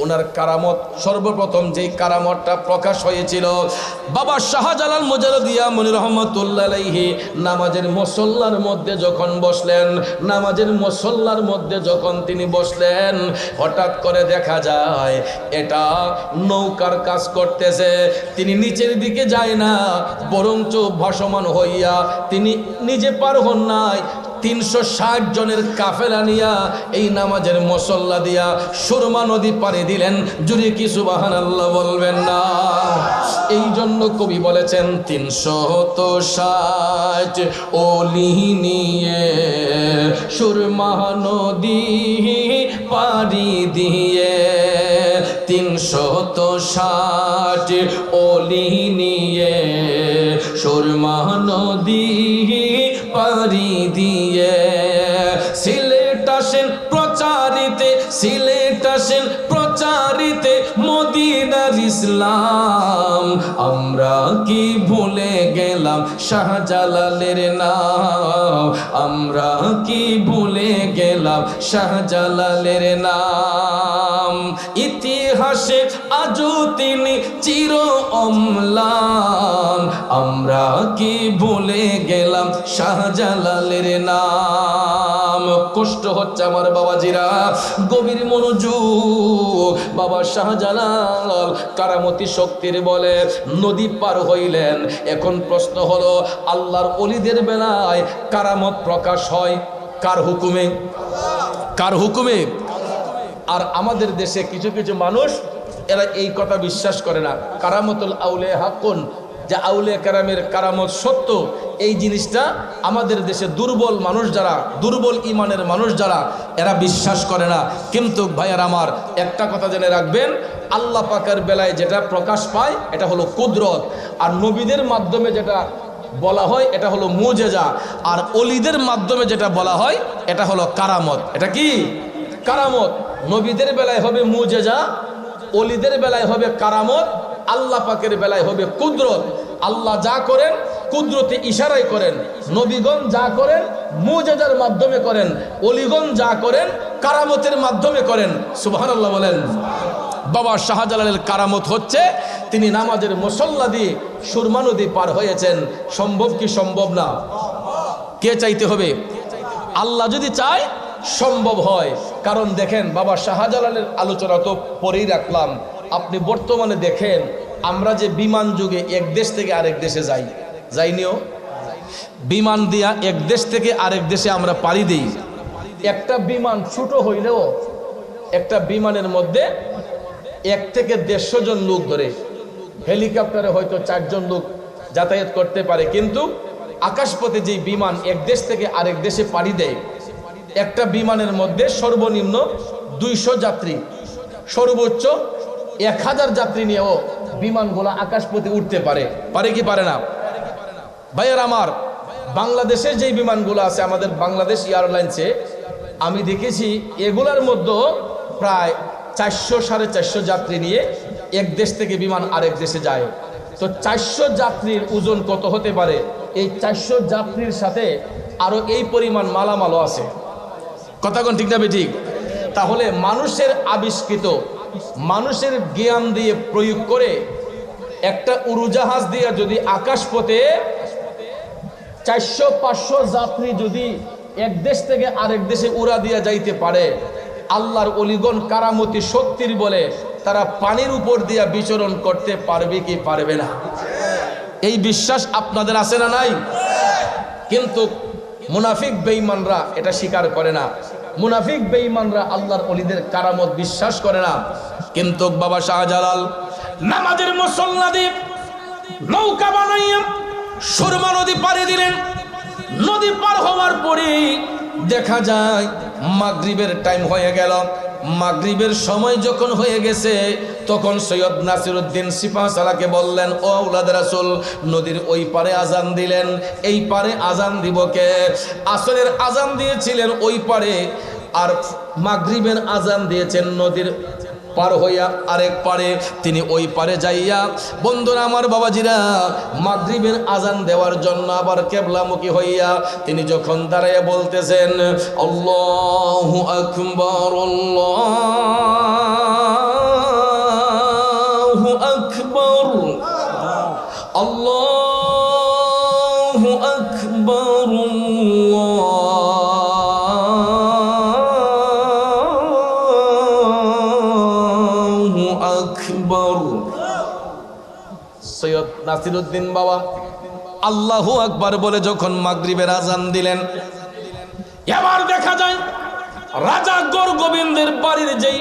ওনার কারামত সর্বপ্রথম যেই কারামতটা প্রকাশ হয়েছিল, বাবা শাহজালাল মুজাদ্দিদ মুনি রহমাতুল্লাহ আলাইহি নামাজের মুসল্লার মধ্যে যখন বসলেন, নামাজের মুসল্লার মধ্যে যখন তিনি বসলেন, হঠাৎ করে দেখা যায় এটা নৌকার কাজ করতেছে। তিনি নিচের দিকে যায় না, বরঞ্চ ভাসমান হইয়া তিনি নিজে পার হন নাই, 360 জনের কাফেলা নিয়া এই নামাজের মুসল্লা দিয়া সুরমা নদী পাড়ি দিলেন। জুড়ে কি সুবহানাল্লাহ বলবেন না? এই জন্য কবি বলেছেন 360 ওলি নিয়ে সুরমা নদী পাড়ি দিয়ে, 360 ওলি নিয়ে সুরমা নদী পাড়ি দিয়ে, সিলেট আসেন প্রচারিতে, সিলেট আসেন প্রচারিতে মদিনার ইসলাম। আমরা কি ভুলে গেলাম শাহজালালের নাম, আমরা কি ভুলে গেলাম শাহজালালের নাম। ইতিহাসে আজও তিনি চির অম্লান, আমরা কি ভুলে গেলাম শাহজালালের নাম। কষ্ট হচ্ছে আমার বাবাজিরা, গভীর মনোযোগ। বাবা শাহজালাল কারামতি শক্তির বলে নদী পার হইলেন। এখন প্রশ্ন হলো, আল্লাহর ওলিদের বেলায় কারামত প্রকাশ হয় কার হুকুমে? কার হুকুমে? আর আমাদের দেশে কিছু কিছু মানুষ এরা এই কথা বিশ্বাস করে না, কারামতুল আউলিয়া হাক্কুন, যে আউলিয়া কেরামের কারামত সত্য। এই জিনিসটা আমাদের দেশে দুর্বল মানুষ যারা, দুর্বল ইমানের মানুষ যারা, এরা বিশ্বাস করে না। কিন্তু ভাইয়ার আমার একটা কথা জেনে রাখবেন, আল্লাহ পাকের বেলায় যেটা প্রকাশ পায় এটা হলো কুদরত, আর নবীদের মাধ্যমে যেটা বলা হয় এটা হলো মুজেজা, আর অলিদের মাধ্যমে যেটা বলা হয় এটা হলো কারামত। এটা কি? কারামত। নবীদের বেলায় হবে মুজেজা, অলিদের বেলায় হবে কারামত, আল্লাহ পাকের বেলায় হবে কুদরত। আল্লাহ যা করেন কুদরতে ইশারায় করেন, নবীগণ যা করেন মুজেজার মাধ্যমে করেন, অলিগণ যা করেন কারামতের মাধ্যমে করেন। সুবহানাল্লাহ বলেন। বাবা শাহজালালের কারামত হচ্ছে তিনি নামাজের মুসল্লা দিয়ে সুরমা নদী পার হয়েছেন। সম্ভব কি সম্ভব না? কে চাইতে হবে? আল্লাহ যদি চায় সম্ভব হয়। কারণ দেখেন, বাবা শাহজালালের আলোচনা তো পরেই রাখলাম, আপনি বর্তমানে দেখেন আমরা যে বিমান যুগে এক দেশ থেকে আরেক দেশে যাইনিও, বিমান দিয়া এক দেশ থেকে আরেক দেশে আমরা পাড়ি দিই। একটা বিমান ছোট হইলেও একটা বিমানের মধ্যে 1 থেকে 150 জন লোক ধরে, হেলিকপ্টারে হয়তো 4 জন লোক যাতায়াত করতে পারে। কিন্তু আকাশপথে যে বিমান এক দেশ থেকে আরেক দেশে পাড়ি দেয়, একটা বিমানের মধ্যে সর্বনিম্ন 200 যাত্রী, সর্বোচ্চ 1000 যাত্রী নিয়েও বিমানগুলো আকাশপথে উঠতে পারে। পারে কি পারে না? ভাইয়ার আমার, বাংলাদেশের যেই বিমানগুলো আছে আমাদের বাংলাদেশ এয়ারলাইন্সে, আমি দেখেছি এগুলার মধ্যে প্রায় 400-450 যাত্রী নিয়ে এক দেশ থেকে বিমান আরেক দেশে যায়। তো 400 যাত্রীর ওজন কত হতে পারে? এই 400 যাত্রীর সাথে আরো এই পরিমাণ মালামালও আছে। কথা কোন ঠিক না বেঠিক? তাহলে মানুষের আবিষ্কৃত, মানুষের জ্ঞান দিয়ে প্রয়োগ করে একটা উড়োজাহাজ দিয়ে যদি আকাশপথে 400-500 যাত্রী যদি এক দেশ থেকে আরেক দেশে উড়া দিয়া যাইতে পারে, আল্লাহর ওলিগণ কারামতি শক্তির বলে তারা পানির উপর দিয়া বিচরণ করতে পারবে কি পারবে না? এই বিশ্বাস আপনাদের আছে না নাই? কিন্তু মুনাফিক বেঈমানরা এটা স্বীকার করে না। মুনাফিক বেঈমানরা আল্লাহর ওলিদের কারামত বিশ্বাস করে না। কিন্তু বাবা শাহজালাল নামাজের মুসল্লা দিয়ে নৌকা বানাইয়া সুরমা নদী পাড়ি দিলেন। নদী পার হওয়ার পরে দেখা যায় মাগরিবের টাইম হয়ে গেল। মাগরিবের সময় যখন হয়ে গেছে, তখন সৈয়দ নাসিরউদ্দিন সিপাহসালাকে বললেন, ও আওলাদ রাসূল, নদীর ওই পারে আজান দিলেন, এই পারে আজান দিব কে? আসরের আজান দিয়েছিলেন ওই পারে, আর মাগরিবের আজান দিয়েছেন নদীর পার হইয়া আরেক পারে। তিনি ওই পারে যাইয়া, বন্ধুরা আমার বাবাজিরা, মাগরিবের আজান দেওয়ার জন্য আবার কিবলামুখী হইয়া তিনি যখন দাঁড়াইয়া বলতেছেন, আল্লাহু আকবার, আল্লাহু আকবার। সৈয়দ নাসিরউদ্দিন বাবা আল্লাহু আকবার বলে যখন মাগরিবের আজান দিলেন, এবার দেখা যায় রাজা গোবিন্দের বাড়ির যেই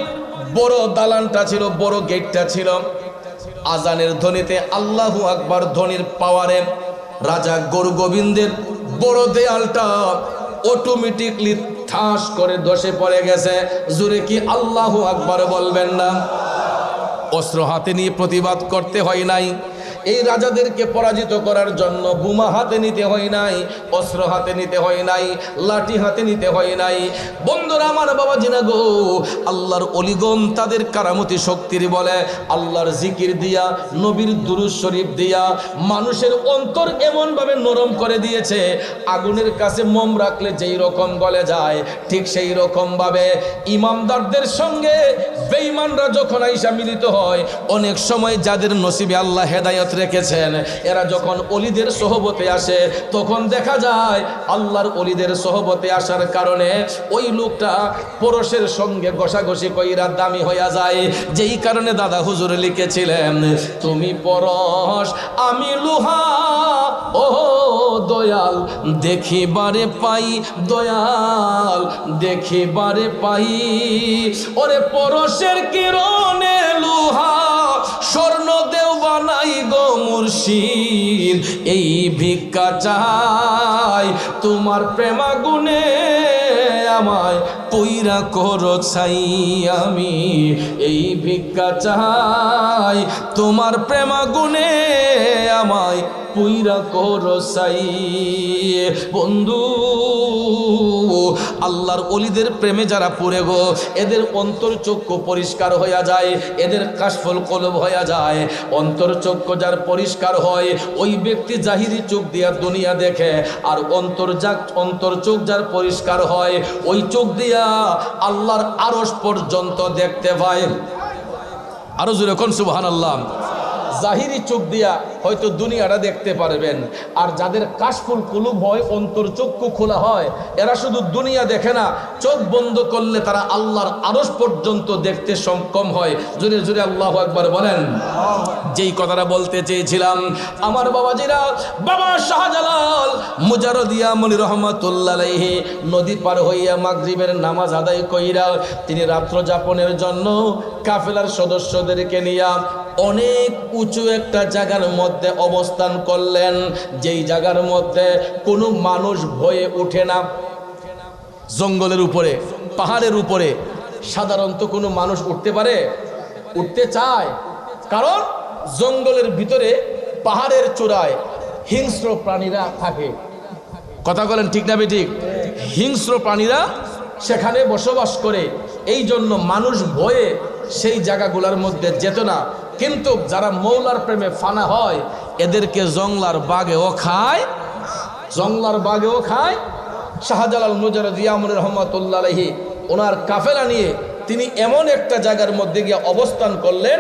বড় দালানটা ছিল, বড় গেটটা ছিল, আজানের ধ্বনিতে আল্লাহু আকবার ধ্বনির পাওয়ারে রাজা গোবিন্দের বড় দেয়ালটা অটোমেটিকলি ঠাস করে ধসে পড়ে গেছে। জোরে কি আল্লাহু আকবার বলবেন না? অস্ত্র হাতে নিয়ে প্রতিবাদ করতে হয় নাই। এই রাজাদেরকে পরাজিত করার জন্য বোমা হাতে নিতে হয় নাই, অস্ত্র হাতে নিতে হয় নাই, লাঠি হাতে নিতে হয় নাই। বন্ধুরা আমার, বাবা জিনা গো, আল্লাহর অলিগণ তাদের কারামতি শক্তির বলে আল্লাহর জিকির দিয়া, নবীর দুরূদ শরীফ দিয়া মানুষের অন্তর এমনভাবে নরম করে দিয়েছে, আগুনের কাছে মোম রাখলে যেই রকম গলে যায়, ঠিক সেই রকম ভাবে ইমানদারদের সঙ্গে বেঈমানরা যখন আইসা মিলিত হয়, অনেক সময় যাদের নসিবে আল্লাহ হেদায়েত রেখেছেন, এরা যখন অলিদের সোহবতে আসে, তখন দেখা যায় আল্লাহর অলিদের সোহবতে আসার কারণে ওই লোকটা পরশের সঙ্গে ঘষাঘষি কইরা দামি হইয়া যায়। যেই কারণে দাদা হুজুর লিখেছিলেন, তুমি পরশ আমি লোহা, ও দয়াল দেখিবারে পাই, দয়াল দেখিবারে পাই, ওরে পরশের কিরণে লোহা স্বর্ণ দেও বানাই গো মুর্শিদ, এই ভিক্ষা চাই তোমার প্রেমাগুনে আমায় পইরা করো ছাই, আমি এই ভিক্ষা চাই তোমার প্রেমাগুনে আমায় পইরা করো ছাই। বন্ধু, আল্লাহর ওলিদের প্রেমে যারা পড়ে গো, এদের অন্তর চক্ষু পরিষ্কার হইয়া যায়, এদের কাশফুল কলব হইয়া যায়। অন্তর চক্ষু যার পরিষ্কার হয়, ওই ব্যক্তি জাহিরি চোখ দিয়া দুনিয়া দেখে, আর অন্তর চোখ যার পরিষ্কার হয়, ওই চোখ দিয়া আল্লাহর আরশ পর্যন্ত দেখতে পায়। আরো জোরে কোন সুবহানাল্লাহ। জাহিরি চোখ দিয়া হয়তো দুনিয়াটা দেখতে পারবেন, আর যাদের কাশফুল কুলুব হয়, অন্তর চক্ষু খোলা হয়, এরা শুধু দুনিয়া দেখে না, চোখ বন্ধ করলে তারা আল্লাহর আরশ পর্যন্ত দেখতে সক্ষম হয়। জোরে জোরে আল্লাহু আকবার বলেন। যেই কথাটা বলতে চেয়েছিলাম, আমার বাবাজিরা, বাবা শাহজালাল মুজাররদিয়া মনি রহমাতুল্লাহ আলাইহি নদী পার হইয়া মাগরিবের নামাজ আদায় কইরা তিনি রাত্র যাপনের জন্য কাফেলার সদস্যদেরকে নিয়ে অনেক উঁচু একটা জায়গার মধ্যে অবস্থান করলেন, যেই জায়গার মধ্যে কোনো মানুষ ভয়ে উঠে না। জঙ্গলের উপরে, পাহাড়ের উপরে সাধারণত কোনো মানুষ উঠতে পারে? উঠতে চায়, কারণ জঙ্গলের ভিতরে পাহাড়ের চূড়ায় হিংস্র প্রাণীরা থাকে। কথা বলেন ঠিক না বেঠিক? হিংস্র প্রাণীরা সেখানে বসবাস করে, এই জন্য মানুষ ভয়ে সেই জায়গাগুলোর মধ্যে যেত না। কিন্তু যারা মৌলার প্রেমে ফানা হয়, এদেরকে জংলার বাঘেও খায়, জংলার বাঘেও খায়। শাহজালাল মুজাররদিয়া মনি রহমাতুল্লাহ আলাইহি ওনার কাফেলা নিয়ে তিনি এমন একটা জায়গার মধ্যে গিয়ে অবস্থান করলেন,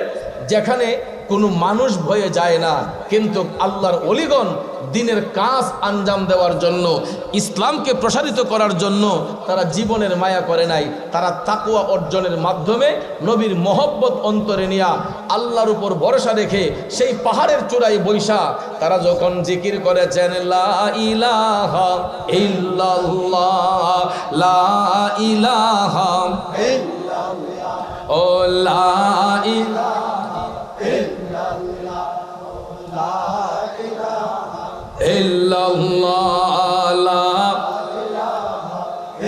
যেখানে কোনো মানুষ ভয়ে যায় না, কিন্তু আল্লাহর ওলিগণ দিনের কাজ আঞ্জাম দেওয়ার জন্য, ইসলামকে প্রসারিত করার জন্য তারা জীবনের মায়া করে নাই। তারা তাকওয়া অর্জনের মাধ্যমে নবীর মহব্বত অন্তরে নিয়া আল্লাহর উপর ভরসা রেখে সেই পাহাড়ের চূড়ায় বৈশা তারা যখন জিকির করেছেন, লা ইলাহা ইল্লাল্লাহ, লা ইলাহা ইল্লাল্লাহ, ও লা ইলাহা ইল্লাল্লাহ, লা ইলাহা ইল্লাল্লাহ, লা ইলাহা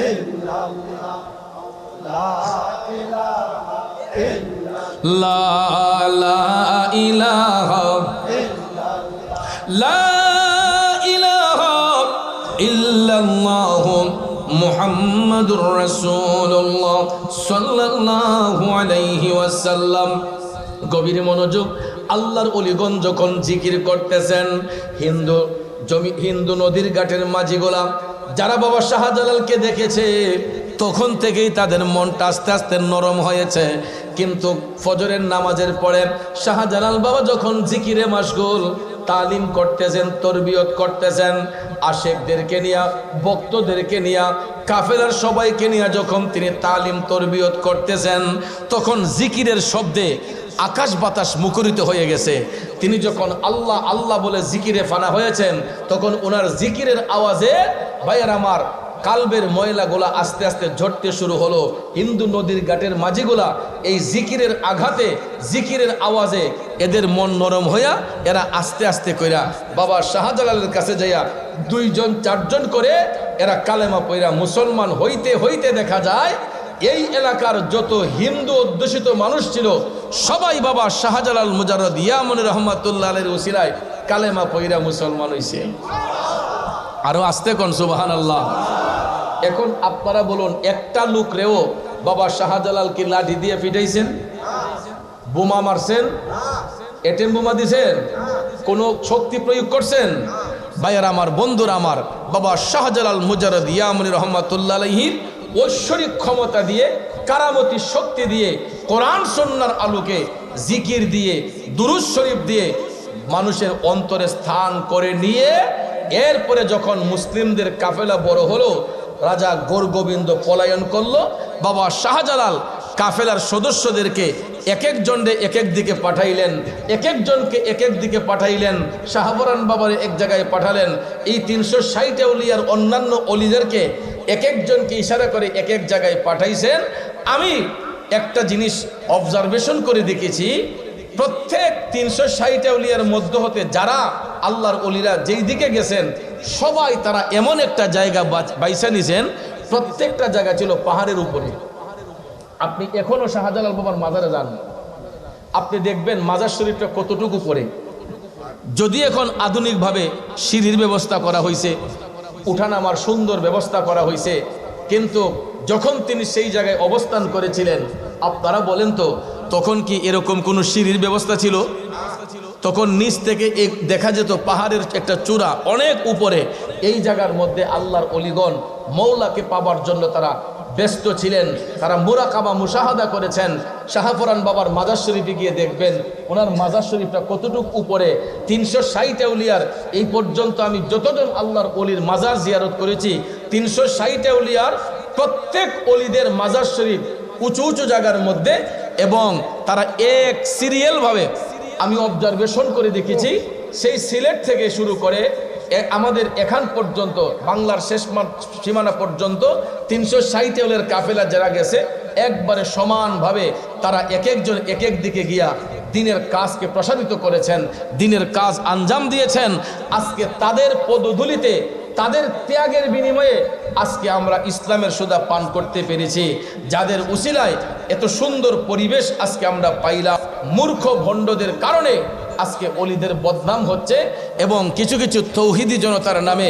ইল্লাল্লাহ, লা ইলাহা ইল্লাল্লাহ, লা ইলাহা ইল্লাল্লাহ, মুহাম্মাদুর রাসূলুল্লাহ সাল্লাল্লাহু আলাইহি ওয়াসাল্লাম। গভীর মনোযোগ। আল্লাহর ওলিগণ যখন জিকির করতেছেন, হিন্দু নদীর ঘাটের মাঝিগুলা যারা বাবা শাহজালালকে দেখেছে, তখন থেকেই তাদের মনটা আস্তে আস্তে নরম হয়েছে। কিন্তু ফজরের নামাজের পরে শাহজালাল বাবা যখন জিকিরে মাশগুল, তালিম করতেছেন, তরবিয়ত করতেছেন, আশেকদেরকে নিয়া, ভক্তদেরকে নিয়া, কাফেলার সবাইকে নিয়ে যখন তিনি তালিম তরবিয়ত করতেছেন, তখন জিকিরের শব্দে আকাশ বাতাস মুখরিত হয়ে গেছে। তিনি যখন আল্লাহ আল্লাহ বলে জিকিরে ফানা হয়েছেন, তখন ওনার জিকিরের আওয়াজে ভাইয়ের আমার কালবের ময়লাগুলা আস্তে আস্তে ঝরতে শুরু হলো। হিন্দু নদীর ঘাটের মাঝিগুলা এই জিকিরের আঘাতে, জিকিরের আওয়াজে এদের মন নরম হইয়া এরা আস্তে আস্তে কইরা বাবা শাহজালালের কাছে যাইয়া 2 জন 4 জন করে এরা কালেমা পইরা মুসলমান হইতে হইতে দেখা যায় এই এলাকার যত হিন্দু অধ্যুষিত মানুষ ছিল সবাই বাবা শাহজালাল মুজাররদ ইয়ামনি রহমাতুল্লাহ আলাইহির ওসিলায় কালেমা পইরা মুসলমান হইছে। আরো আস্তে কোন সুবহানাল্লাহ। এখন আপনারা বলুন, একটা লোক রেও বাবা শাহজালাল কি লাঠি দিয়ে পিটাইছেন, বোমা মারছেন, এটেম বোমা দিছেন, কোন শক্তি প্রয়োগ করছেন? ভাইয়ের আমার, বন্ধুরা আমার, বাবা শাহজালাল মুজাররদ ইয়ামনি রহমাতুল্লাহ আলাইহির ঐশ্বরিক ক্ষমতা দিয়ে, কারামতি শক্তি দিয়ে, কোরআন সুন্নাহর আলোকে জিকির দিয়ে, দুরূদ শরীফ দিয়ে মানুষের অন্তরে স্থান করে নিয়ে এরপরে যখন মুসলিমদের কাফেলা বড় হলো, রাজা গোরগোবিন্দ পলায়ন করলো, বাবা শাহজালাল কাফেলার সদস্যদেরকে এক একজনকে এক এক দিকে পাঠাইলেন, এক একজনকে এক এক দিকে পাঠাইলেন। শাহপরান বাবার এক জায়গায় পাঠালেন। এই 360 আউলিয়ার অন্যান্য অলিদেরকে এক একজনকে ইশারা করে এক এক জায়গায় পাঠাইছেন। আমি একটা জিনিস অবজারভেশন করে দেখেছি, প্রত্যেক 360 আউলিয়ার মধ্য হতে যারা আল্লাহর অলিরা যেই দিকে গেছেন সবাই তারা এমন একটা জায়গা বাইসা নিছেন, প্রত্যেকটা জায়গা ছিল পাহাড়ের উপরে। আপনি এখনো শাহজালাল বাবার মাজারে যান, আপনি দেখবেন মাজার শরীফটা কতটুকু পড়ে। যদি এখন আধুনিকভাবে সিঁড়ির ব্যবস্থা করা হয়েছে, উঠানামার সুন্দর ব্যবস্থা করা হয়েছে, কিন্তু যখন তিনি সেই জায়গায় অবস্থান করেছিলেন, আপনারা বলেন তো তখন কি এরকম কোনো সিঁড়ির ব্যবস্থা ছিল? তখন নিচ থেকে দেখা যেত পাহাড়ের একটা চূড়া অনেক উপরে। এই জায়গার মধ্যে আল্লাহর অলিগণ মৌলাকে পাবার জন্য তারা ব্যস্ত ছিলেন, তারা মুরাকাবা মুশাহাদা করেছেন। শাহপরান বাবার মাজার শরীফে গিয়ে দেখবেন ওনার মাজার শরীফটা কতটুকু উপরে। 360 আউলিয়ার এই পর্যন্ত আমি যতজন আল্লাহর অলির মাজার জিয়ারত করেছি, 360 আউলিয়ার প্রত্যেক অলিদের মাজার শরীফ উঁচু উঁচু জায়গার মধ্যে, এবং তারা এক সিরিয়ালভাবে আমি অবজারভেশন করে দেখেছি, সেই সিলেট থেকে শুরু করে আমাদের এখান পর্যন্ত বাংলার শেষ সীমানা পর্যন্ত 360 আউলিয়ার কাফেলা যারা গেছে একবারে সমানভাবে তারা এক একজন এক এক দিকে গিয়া দিনের কাজকে প্রসারিত করেছেন, দিনের কাজ আঞ্জাম দিয়েছেন। আজকে তাদের পদধূলিতে, তাদের ত্যাগের বিনিময়ে আজকে আমরা ইসলামের সুধা পান করতে পেরেছি, যাদের উসিলায় এত সুন্দর পরিবেশ আজকে আমরা পাইলাম। মূর্খ ভণ্ডদের কারণে আজকে অলিদের বদনাম হচ্ছে, এবং কিছু কিছু তৌহিদি জনতার নামে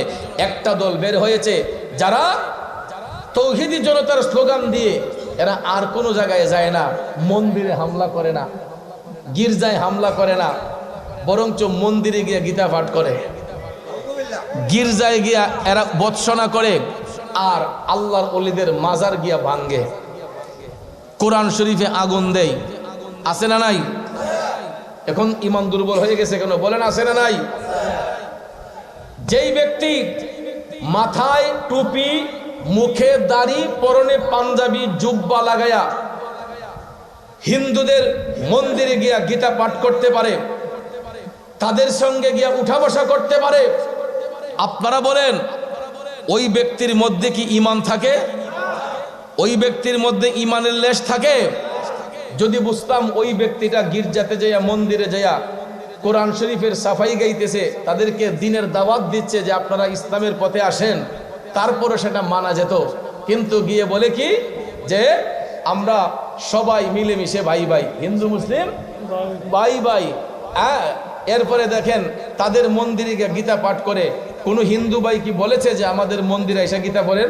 একটা দল বের হয়েছে, যারা তৌহিদি জনতার স্লোগান দিয়ে এরা আর কোনো জায়গায় যায় না, মন্দিরে হামলা করে না, গির্জায় হামলা করে না, বরঞ্চ মন্দিরে গিয়ে গীতা পাঠ করে, গির্জায় গিয়া এরা বৎসনা করে, আর আল্লাহর অলিদের মাজার গিয়া ভাঙ্গে, কোরআন শরীফে আগুন দেয়। আছে না নাই? এখন ইমান দুর্বল হয়ে গেছে কেন বলেন? আছে না নাই? যেই ব্যক্তি মাথায় টুপি, মুখে দাড়ি, পরনে পাঞ্জাবি জুব্বা লাগায়া হিন্দুদের মন্দিরে গিয়া গীতা পাঠ করতে পারে, তাদের সঙ্গে গিয়া উঠা বসা করতে পারে, আপনারা বলেন ওই ব্যক্তির মধ্যে কি ঈমান থাকে? ওই ব্যক্তির মধ্যে ঈমানের লেশ থাকে? যদি বুঝতাম ওই ব্যক্তিটা গির্জাতে যাইয়া, মন্দিরে যাইয়া কোরআন শরীফের সাফাই গাইতেছে, তাদেরকে দিনের দাওয়াত দিচ্ছে যে আপনারা ইসলামের পথে আসেন, তারপরে সেটা মানা যেত। কিন্তু গিয়ে বলে কি যে আমরা সবাই মিলেমিশে ভাই ভাই, হিন্দু মুসলিম ভাই ভাই। এরপরে দেখেন তাদের মন্দিরে গিয়ে গীতা পাঠ করে। কোনো হিন্দু ভাই কি বলেছে যে আমাদের মন্দিরে আইসা গীতা পড়েন?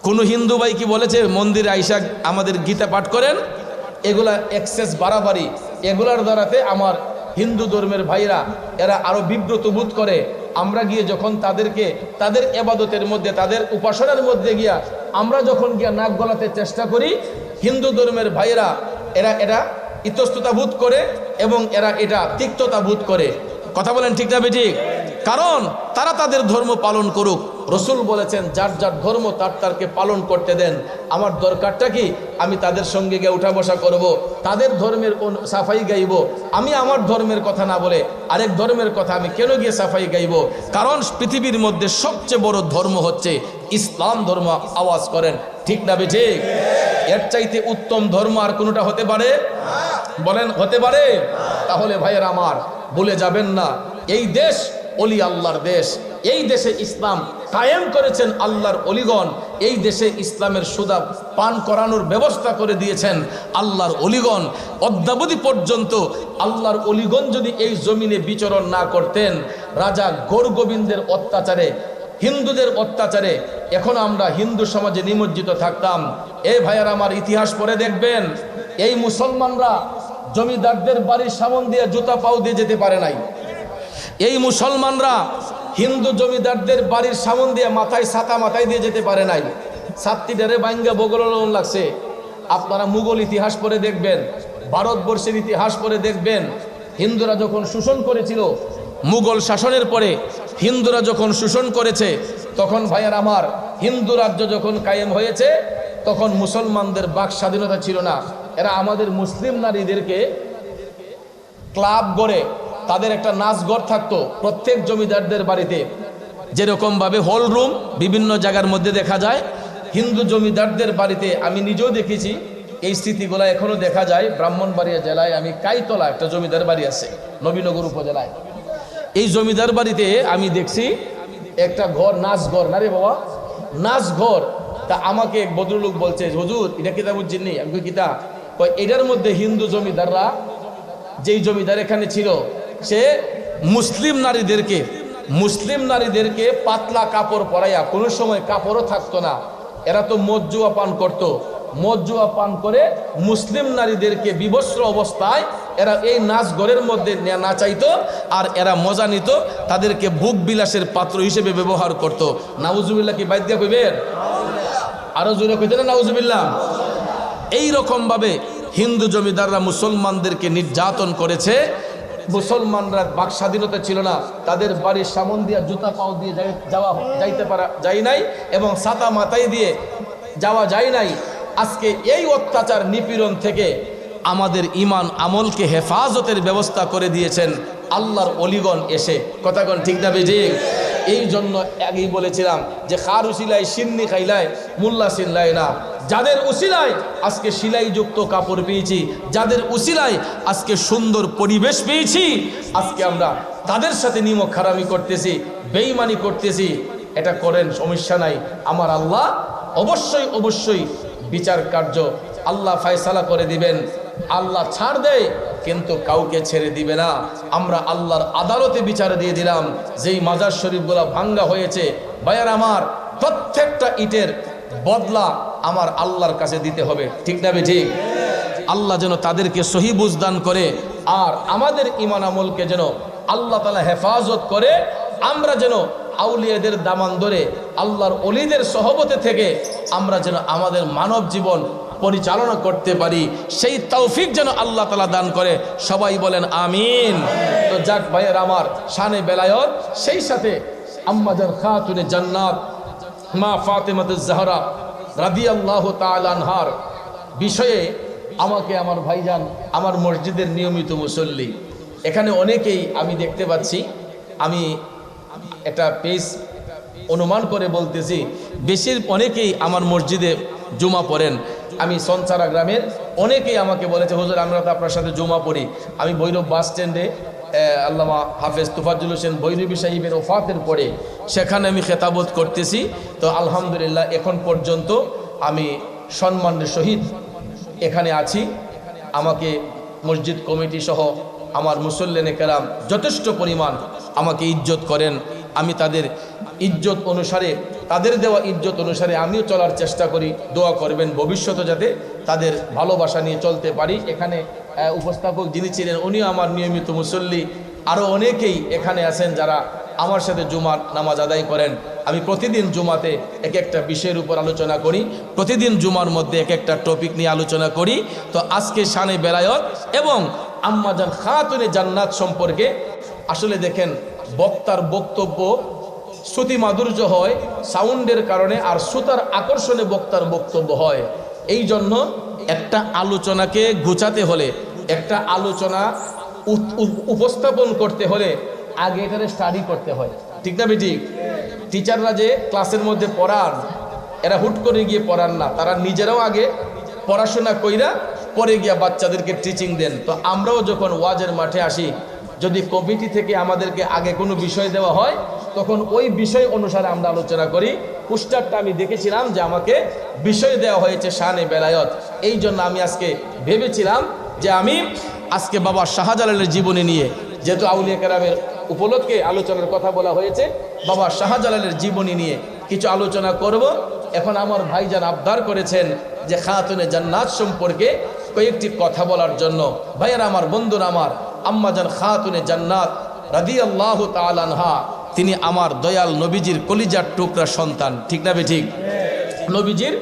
কোনো হিন্দু ভাই কি বলেছে মন্দিরে আইসা আমাদের গীতা পাঠ করেন? এগুলা এক্সেস বাড়াবাড়ি, এগুলার দ্বারাতে আমার হিন্দু ধর্মের ভাইরা এরা আরো বিব্রত বোধ করে। আমরা গিয়ে যখন তাদেরকে তাদের এবাদতের মধ্যে, তাদের উপাসনার মধ্যে গিয়া আমরা যখন গিয়া নাক গলাতে চেষ্টা করি, হিন্দু ধর্মের ভাইরা এরা ইতস্ততা বোধ করে এবং এরা এটা তিক্ততা বোধ করে। কথা বলেন ঠিক না বেঠিক? কারণ তারা তাদের ধর্ম পালন করুক। রসুল বলেছেন যার যার ধর্ম তারকে পালন করতে দেন। আমার দরকারটা কি আমি তাদের সঙ্গে গিয়ে উঠা বসা করব, তাদের ধর্মের সাফাই গাইব? আমি আমার ধর্মের কথা না বলে আরেক ধর্মের কথা আমি কেন গিয়ে সাফাই গাইব? কারণ পৃথিবীর মধ্যে সবচেয়ে বড় ধর্ম হচ্ছে ইসলাম ধর্ম। আওয়াজ করেন ঠিক না বেঠিক? এর চাইতে উত্তম ধর্ম আর কোনোটা হতে পারে? বলেন হতে পারে? তাহলে ভাইয়ের আমার ভুলে যাবেন না, এই দেশ অলি আল্লাহর দেশ। এই দেশে ইসলাম কায়েম করেছেন আল্লাহর অলিগণ। এই দেশে ইসলামের সুদা পান করানোর ব্যবস্থা করে দিয়েছেন আল্লাহর অলিগণ। অদ্যাবধি পর্যন্ত আল্লাহর অলিগণ যদি এই জমিনে বিচরণ না করতেন, রাজা গৌরগোবিন্দের অত্যাচারে, হিন্দুদের অত্যাচারে এখন আমরা হিন্দু সমাজে নিমজ্জিত থাকতাম। এই ভাইয়ার আমার ইতিহাস পড়ে দেখবেন, এই মুসলমানরা জমিদারদের বাড়ির সামন দিয়ে জুতা পাও দিয়ে যেতে পারে নাই। এই মুসলমানরা হিন্দু জমিদারদের বাড়ির সামন দিয়ে মাথায় ছাতা মাথায় দিয়ে যেতে পারে নাই। ছাত্রীটারে বাঙ্গা বগল লাগছে। আপনারা মুঘল ইতিহাস পড়ে দেখবেন, ভারতবর্ষের ইতিহাস পড়ে দেখবেন, হিন্দুরা যখন শোষণ করেছিল, মুঘল শাসনের পরে হিন্দুরা যখন শোষণ করেছে, তখন ভাইয়ার আমার হিন্দু রাজ্য যখন কায়েম হয়েছে, তখন মুসলমানদের বাক স্বাধীনতা ছিল না। এরা আমাদের মুসলিম নারীদেরকে ক্লাব গড়ে তাদের একটা নাচ ঘর থাকতো প্রত্যেক জমিদারদের বাড়িতে। যেরকমভাবে হল রুম বিভিন্ন জায়গার মধ্যে দেখা যায়, হিন্দু জমিদারদের বাড়িতে আমি নিজেও দেখেছি। এই স্মৃতিগুলো এখনও দেখা যায়। ব্রাহ্মণবাড়িয়া জেলায় আমি কাইতলা একটা জমিদার বাড়ি আছে নবীনগর উপজেলায়। এই জমিদার বাড়িতে আমি দেখছি একটা ঘর, নাচ ঘর না রে বাবা, নাচ ঘর। তা আমাকে এক ভদ্রলোক বলছে, হুজুর এটা কিতা বুঝছেন নি? আমি কিতা? এটার মধ্যে হিন্দু জমিদাররা, যেই জমিদার এখানে ছিল, সে মুসলিম নারীদেরকে পাতলা কাপড় পরাইয়া, কোনো সময় কাপড়ও থাকতো না। এরা তো মদ জুয়া পান করতো। মদ জুয়া পান করে মুসলিম নারীদেরকে বিবস্ত্র অবস্থায় এরা এই নাচ ঘরের মধ্যে নাচাইতো, আর এরা মজা নিত, তাদেরকে ভোগ বিলাসের পাত্র হিসেবে ব্যবহার করত। নাউজুবিল্লাহ কি বাইদ দিয়া কইবেন? আরো জোরে কইতে না নাউজুবিল্লাহ। এইরকম ভাবে হিন্দু জমিদাররা মুসলমানদেরকে নির্যাতন করেছে। মুসলমানরা বাক স্বাধীনতা ছিল না, তাদের বাড়ির সামন দিয়ে জুতা পাও দিয়ে যাইতে পারা যায় নাই, এবং ছাতা মাথায় দিয়ে যাওয়া যায় নাই। আজকে এই অত্যাচার নিপীড়ন থেকে আমাদের ইমান আমলকে হেফাজতের ব্যবস্থা করে দিয়েছেন আল্লাহর অলিগণ এসে। কথাগণ ঠিক না বেঠিক? এই জন্য আগেই বলেছিলাম যে খার উসিলায় সিন্নি খাইলায় মোল্লা সিল্লায় না। যাদের উসিলায় আজকে সিলাইযুক্ত কাপড় পেয়েছি, যাদের উসিলায় আজকে সুন্দর পরিবেশ পেয়েছি, আজকে আমরা তাদের সাথে নিমক খারামি করতেছি, বেঈমানি করতেছি। এটা করেন, সমস্যা নাই। আমার আল্লাহ অবশ্যই বিচার কার্য আল্লাহ ফায়সালা করে দিবেন। আল্লাহ ছাড় দেয় কিন্তু কাউকে ছেড়ে দিবে না। আমরা আল্লাহর আদালতে বিচার দিয়ে দিলাম। যেই মাজার শরীফগুলো ভাঙ্গা হয়েছে, ভাইয়ার আমার, প্রত্যেকটা ইটের বদলা আমার আল্লাহর কাছে দিতে হবে। ঠিক না ঠিক? আল্লাহ যেন তাদেরকে সহি বুঝদান করে, আর আমাদের ঈমান আমলকে যেন আল্লাহ তাআলা হেফাজত করে। আমরা যেন আউলিয়াদের দামান ধরে আল্লাহর ওলিদের সহবতে থেকে আমরা যেন আমাদের মানব জীবন পরিচালনা করতে পারি, সেই তৌফিক যেন আল্লাহ তাআলা দান করে। সবাই বলেন আমিন। তো যাক ভাইয়ের আমার, শানে বেলায়ত, সেই সাথে আম্মাজান খাতুনে জান্নাত মা ফাতেমাতুজ জাহরা রাদিয়াল্লাহু তাআলা আনহার বিষয়ে আমাকে আমার ভাইজান, আমার মসজিদের নিয়মিত মুসল্লি, এখানে অনেকেই আমি দেখতে পাচ্ছি, আমি একটা পেজ অনুমান করে বলতেছি, অনেকেই আমার মসজিদে জুমা পড়েন। আমি সনসারা গ্রামের অনেকেই আমাকে বলেছে, হুজুর আমরা তো আপনার সাথে জুমা পড়ি। আমি ভৈরব বাস স্ট্যান্ডে আল্লামা হাফেজ তুফাজ্জল হোসেন ভৈরবী সাহিবের ওফাতের পরে সেখানে আমি খেতাবত করতেছি। তো আলহামদুলিল্লাহ এখন পর্যন্ত আমি সম্মানের সহিত এখানে আছি। আমাকে মসজিদ কমিটি সহ আমার মুসল্লিনে কেরাম যথেষ্ট পরিমাণ আমাকে ইজ্জত করেন। আমি তাদের ইজ্জত অনুসারে, তাদের দেওয়া ইজ্জত অনুসারে আমিও চলার চেষ্টা করি। দোয়া করবেন ভবিষ্যতে যাতে তাদের ভালোবাসা নিয়ে চলতে পারি। এখানে উপস্থাপক যিনি ছিলেন উনিও আমার নিয়মিত মুসল্লি। আরও অনেকেই এখানে আছেন যারা আমার সাথে জুমার নামাজ আদায় করেন। আমি প্রতিদিন জুমাতে এক একটা বিষয়ের উপর আলোচনা করি, প্রতিদিন জুমার মধ্যে এক একটা টপিক নিয়ে আলোচনা করি। তো আজকে শানে বেলায়ত এবং আম্মাজান খাতুনে জান্নাত সম্পর্কে আসলে দেখেন, বক্তার বক্তব্য শ্রুতি মাধুর্য হয় সাউন্ডের কারণে, আর শ্রোতার আকর্ষণে বক্তার বক্তব্য হয়। এই জন্য একটা আলোচনাকে গুছাতে হলে, একটা আলোচনা উপস্থাপন করতে হলে আগে এটারে স্টাডি করতে হয়, ঠিক না বেঠিক? টিচাররা যে ক্লাসের মধ্যে পড়ান, এরা হুট করে গিয়ে পড়ান না, তারা নিজেরাও আগে পড়াশোনা কইরা পরে গিয়া বাচ্চাদেরকে টিচিং দেন। তো আমরাও যখন ওয়াজের মাঠে আসি, যদি কমিটি থেকে আমাদেরকে আগে কোনো বিষয় দেওয়া হয়, তখন ওই বিষয় অনুসারে আমরা আলোচনা করি। পোস্টারটা আমি দেখেছিলাম যে আমাকে বিষয় দেওয়া হয়েছে শানে বেলায়ত। এই জন্য আমি আজকে ভেবেছিলাম যে আমি আজকে বাবা শাহজালালের জীবনী নিয়ে, যেহেতু আউলিয়া কেরামের উপলক্ষে আলোচনার কথা বলা হয়েছে, বাবা শাহজালালের জীবনী নিয়ে কিছু আলোচনা করব। এখন আমার ভাইজান আবদার করেছেন যে খাতুনে জান্নাত সম্পর্কে কয়েকটি কথা বলার জন্য। ভাইয়ারা আমার, বন্ধুরা আমার, আম্মাজান খাতুনে জান্নাত রাদিয়াল্লাহু তাআলা আনহা, তিনি আমার দয়াল নবীজির কলিজার টুকরা সন্তান, ঠিক না বেঠিক? নবীজির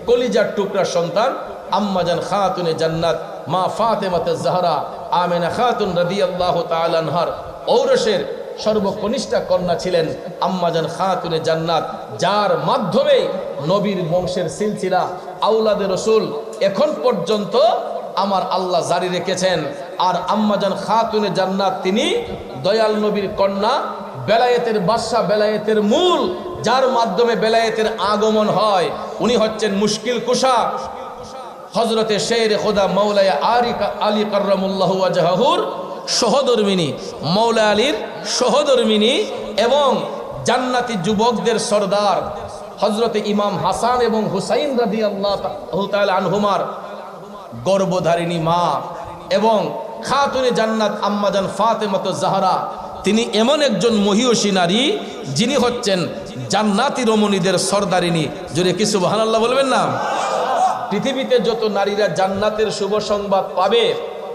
কলিজার টুকরা সন্তান আম্মাজান খাতুনে জান্নাত মা ফাতেমাতে জাহরা আমেনা খাতুন রাদিয়াল্লাহু তাআলা আনহার ঔরসের সর্বকনিষ্ঠা কন্যা ছিলেন আম্মাজান খাতুনে জান্নাত, যার মাধ্যমে নবীর বংশের সিলসিলা আওলাদে রসুল এখন পর্যন্ত আমার আল্লাহ জারি রেখেছেন। আর আম্মাজান খাতুনে জান্নাত তিনি দয়াল নবীর কন্যা, বেলায়েতের বাদশা, বেলায়েতের মূল, যার মাধ্যমে বেলায়েতের আগমন হয়। উনি হচ্ছেন মুশকিল কুশা হজরতে শের খোদা মৌলায় আলী কাররামুল্লাহু ওয়াজহাহুর সহধর্মিনী, মৌলা আলীর সহধর্মিনী এবং জান্নাতি যুবকদের সর্দার হজরতে ইমাম হাসান এবং হুসাইন রাদিয়াল্লাহু তাআলা আনহুমার গর্ভধারিণী মা এবং খাতুনে জান্নাত আম্মাজান ফাতেমাতুজ জাহরা, তিনি এমন একজন মহিয়সী নারী যিনি হচ্ছেন জান্নাতি রমণীদের সর্দারিনী। জোরে কি সুবহানাল্লাহ বলবেন না? পৃথিবীতে যত নারীরা জান্নাতের শুভ সংবাদ পাবে,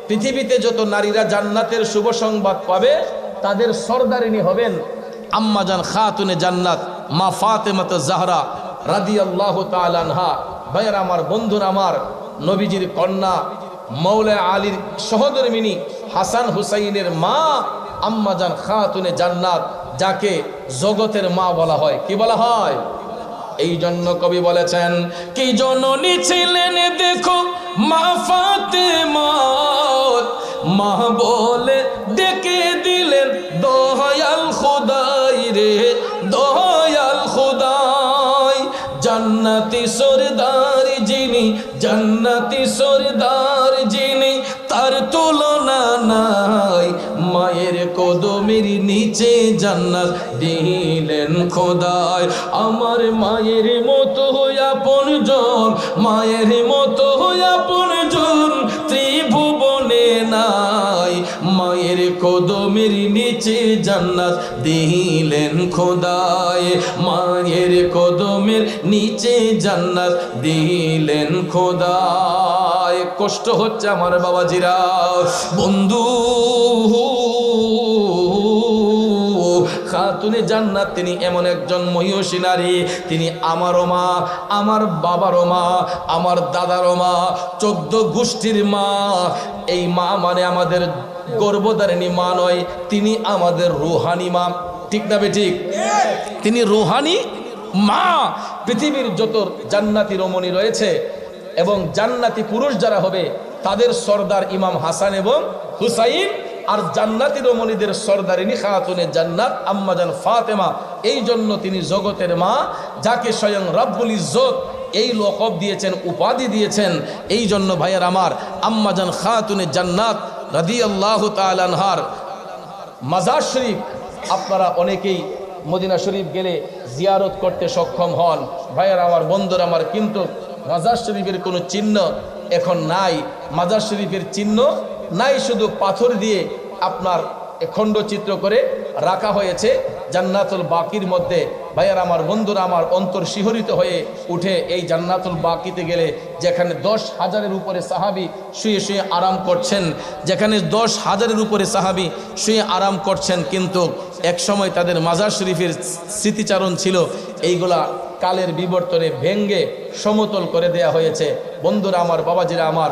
পৃথিবীতে যত নারীরা জান্নাতের শুভ সংবাদ পাবে, তাদের সর্দারিনী হবেন আম্মাজান খাতুনে জান্নাত মা ফাতেমাতুজ জাহরা রাদিয়াল্লাহু তাআলা আনহা। ভাইয়েরা আমার, বন্ধুরা আমার, নবীজির কন্যা মৌলা আলীর সহধর্মিনী হাসান হুসাইনের মা আম্মাজান খাতুনে জান্নাত, যাকে জগতের মা বলা হয়। কি বলা হয়? এই জন্য কবি বলেছেন, কি জননী ছিলেন দেখো মা ফাতেমা, মা বলে ডেকে দিলেন দয়াল খোদাই রে, দয়াল খোদাই। জান্নাতি সরদার যিনি, জান্নাতি সরদার যিনি, তার তুলনা নাই। মায়ের কদমের নিচে জান্নাত দিলেন খোদাই। আমার মায়ের মতো আপনজন, মায়ের মতো আপনজন ত্রিভুবনে নাই। মায়ের কদমের নিচে জান্নাত দিলেন খোদাই, মায়ের কদমের নিচে জান্নাত দিলেন খোদাই। কষ্ট হচ্ছে আমার বাবাজিরা, বন্ধু। খাতুনে জান্নাত তিনি এমন একজন মহিয়সী নারী, তিনি আমারও মা, আমার বাবারও মা, আমার দাদারও মা, 14 গোষ্ঠীর মা। এই মা মানে আমাদের গর্ভধারিণী মা নয়, তিনি আমাদের রুহানি মা, ঠিক না বেঠিক? তিনি রুহানি মা। পৃথিবীর যত জান্নাতি রমণী রয়েছে এবং জান্নাতি পুরুষ যারা হবে, তাদের সর্দার ইমাম হাসান এবং হুসাইন। আর জান্নাতি রমণীদের সর্দারিনী খাতুনে জান্নাত আম্মাজান ফাতেমা। এই জন্য তিনি জগতের মা, যাকে স্বয়ং রব্বুল ইজ্জত এই লকব দিয়েছেন, উপাধি দিয়েছেন। এই জন্য ভাইয়ের আমার, আম্মাজান খাতুনে জান্নাত রাদিয়াল্লাহু তাআলা আনহার মাজার শরীফ আপনারা অনেকেই মদিনা শরীফ গেলে জিয়ারত করতে সক্ষম হন। ভাইয়ের আমার, বন্ধুরা আমার, কিন্তু মাজার শরীফের কোনো চিহ্ন এখন নাই। মাজার শরীফের চিহ্ন নাই, শুধু পাথর দিয়ে আপনার খণ্ডচিত্র করে রাখা হয়েছে জান্নাতুল বাকির মধ্যে। ভাইয়ার আমার, বন্ধুরা আমার, অন্তর শিহরিত হয়ে উঠে এই জান্নাতুল বাকিতে গেলে, যেখানে 10,000-এর উপরে সাহাবী শুয়ে শুয়ে আরাম করছেন, যেখানে 10,000-এর উপরে সাহাবী শুয়ে আরাম করছেন, কিন্তু এক সময় তাদের মাজার শরীফের স্মৃতিচারণ ছিল, এইগুলা কালের বিবর্তনে ভেঙ্গে সমতল করে দেয়া হয়েছে। বন্ধুরা আমার, বাবাজিরা আমার,